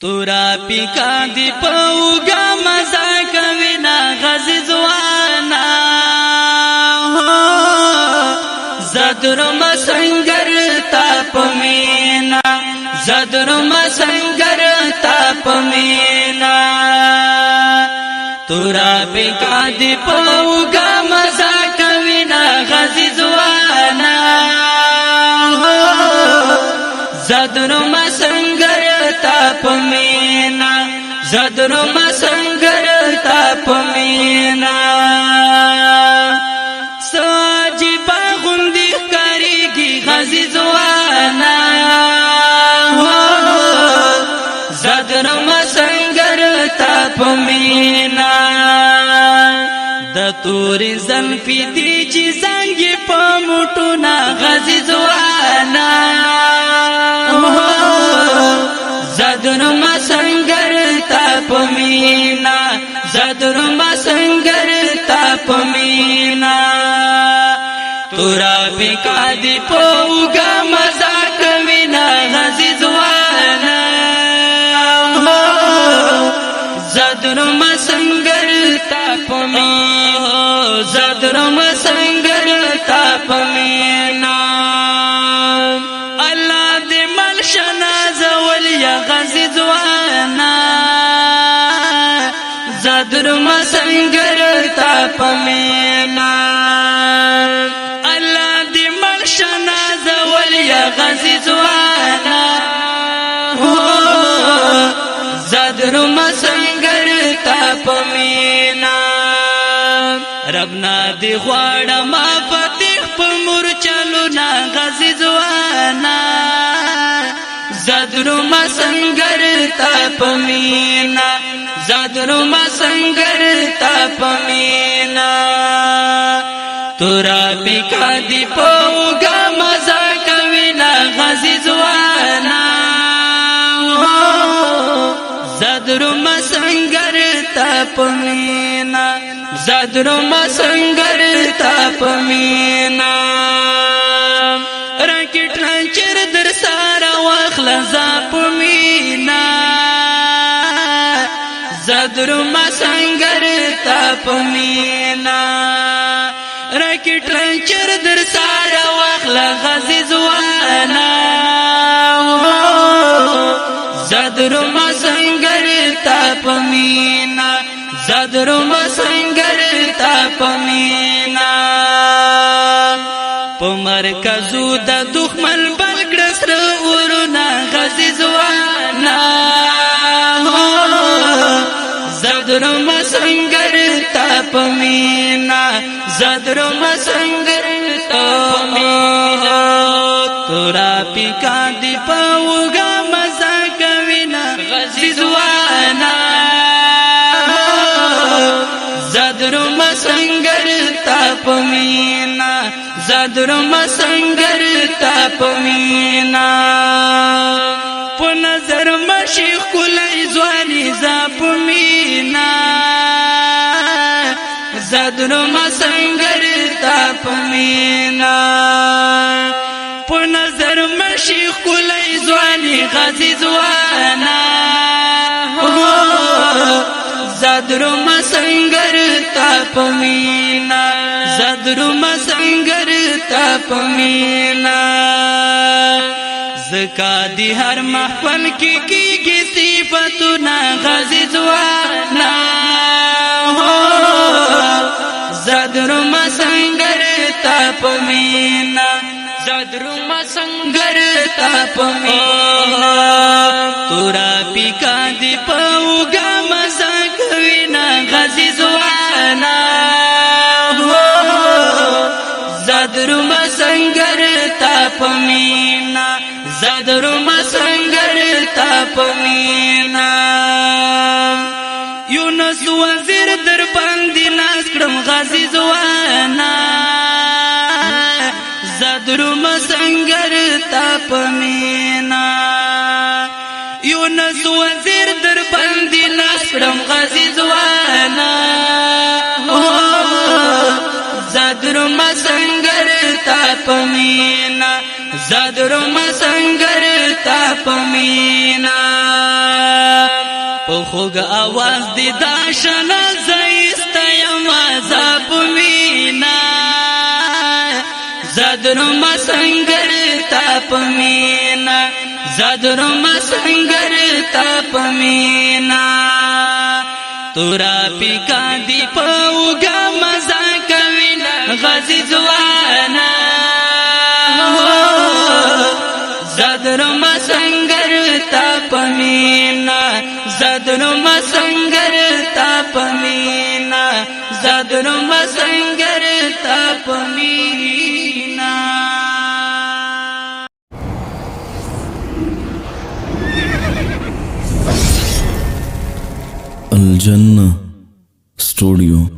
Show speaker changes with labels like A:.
A: تورا پیکا دی پوگا مزا کوینا غزی زوانا زدرم سنگر تاپ مینا زدرم سنگر تاپ مینا تورا پیکا دی پوگا مزا کوینا غزی زوانا زدرم سنگر تاپ مینا زدرم سنگر تاپ مینا ساجی باغندی کاریگی غزی زوانا زدرم سنگر تاپ مینا د توری زلفی دی چی زنگی پا موٹونا غزی زوانا زدرم سنگر تاپ مینا زدرم سنگر تاپ مینا تورا پیکا دی پوگا مزا کوینا غزی زوانا زدرم سنگر تاپ مینا زدرم سنگر تاپ مینا اللہ دی ملشنا زولیا غزی زوانا زدرم سنگر تاپ مینا اللہ دی ملشنا زولیا غزی زوانا زدرم سنگر تاپ مینا ربنا دی غواړه ما فتح په مورچلونا غزی زوانا زدرم سنگر تاپ مینا زدرم سنگر تاپ مینا تورا پیکا دی پوگا مزا کوینا غزی زوانا زدرم سنگر تاپ مینا زدرم سنگر تاپ مینا راکټ لانچر در سارا واخلا زاپ مینا زدرم سنگر تاپ مینا راکټ لانچر در سارا واخلا غزی زوانا زدرم سنگر تاپ مینا زدرم سنگر تاپ مینا په مرکزو د دښمن بلګړ سره ورنا غزی زوانا زدرم سنگر تاپ مینا زدرم سنگر تاپ مینا تورا پیکا دی پوگا مزا کوینا غزی زوانا زدرم سنگر تاپ مینا زدرم سنگر تاپ مینا په نظر مشیخ کلی ځواني زاپ مینا زدرم سنگر تاپ مینا په نظر مشیخ کلی ځواني غزی زوانا زدرم سنگر تاپ مینا زدرم سنگر تاپ مینا زکا دی هر محفل کی صفتنا غزی زوانا زدرم سنگر تاپ مینا زدرم سنگر تاپ مینا تورا پیکا دی پوگا مزا کوینا غزی زوانا زدرم سنگر تاپ مینا زدرم سنگر تاپ مینا یونس وزیر در باندې ناز کړم غزی زوانا زدرم سنگر تاپ مینا یونس وزیر در باندې ناز کړم غزی زوانا زدرم سنگر تاپ مینا, زدرم سنگر تاپ مینا. په خوږ आवाज دې داشنا زایسته یم عذاب مینا زدرو مسنگر تاپ مینا زدرو مسنگر تاپ مینا تورا پیکا دی پاوگا مزا کوینا غزی زوانا زدرو مسنگر تاپ مینا زدرو مسنگر تاپ مینا زدرو مسنگر تاپ مینا
B: الجنة ستوديو